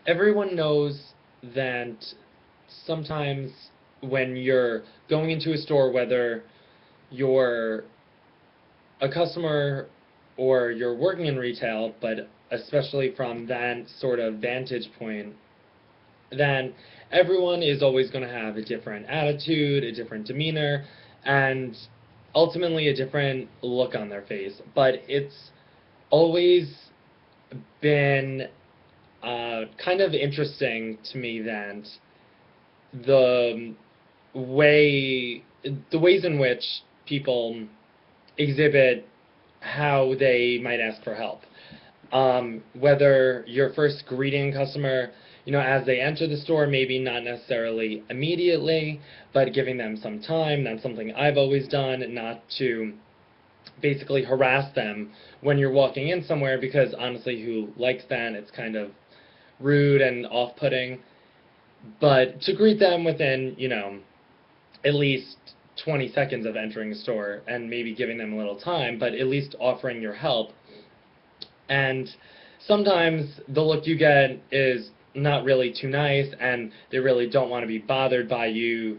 everyone knows that sometimes when you're going into a store, whether you're a customer or you're working in retail, but especially from that sort of vantage point, then everyone is always going to have a different attitude, a different demeanor, and ultimately a different look on their face. But it's always been kind of interesting to me that the the ways in which people exhibit how they might ask for help. Whether you're first greeting a customer, as they enter the store, maybe not necessarily immediately, but giving them some time. That's something I've always done, not to basically harass them when you're walking in somewhere, because honestly, who likes that? It's kind of rude and off-putting. But to greet them within, at least 20 seconds of entering a store and maybe giving them a little time, but at least offering your help. And sometimes the look you get is not really too nice, and they really don't want to be bothered by you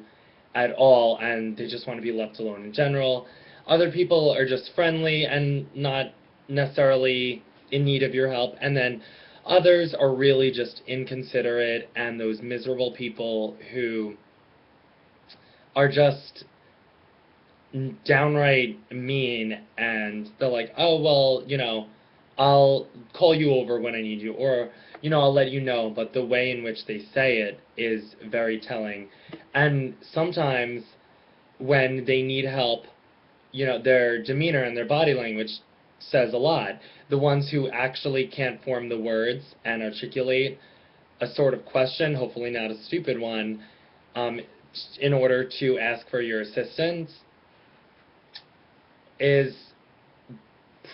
at all, and they just want to be left alone in general. Other people are just friendly and not necessarily in need of your help, and then others are really just inconsiderate, and those miserable people who are just downright mean, and they're like, oh, well, I'll call you over when I need you, or, I'll let you know, but the way in which they say it is very telling. And sometimes when they need help, their demeanor and their body language says a lot. The ones who actually can't form the words and articulate a sort of question, hopefully not a stupid one, in order to ask for your assistance, is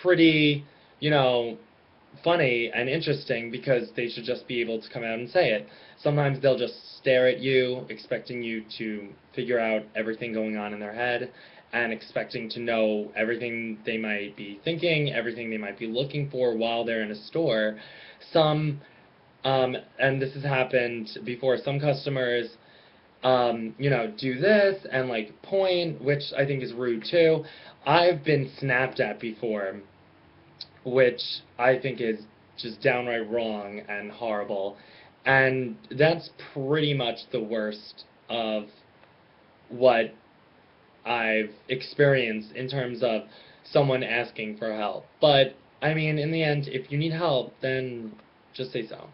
pretty, funny and interesting, because they should just be able to come out and say it. Sometimes they'll just stare at you, expecting you to figure out everything going on in their head, and expecting to know everything they might be thinking, everything they might be looking for while they're in a store. Some, and this has happened before, some customers, do this and like point, which I think is rude too. I've been snapped at before, which I think is just downright wrong and horrible. And that's pretty much the worst of what I've experienced in terms of someone asking for help. But, I mean, in the end, if you need help, then just say so.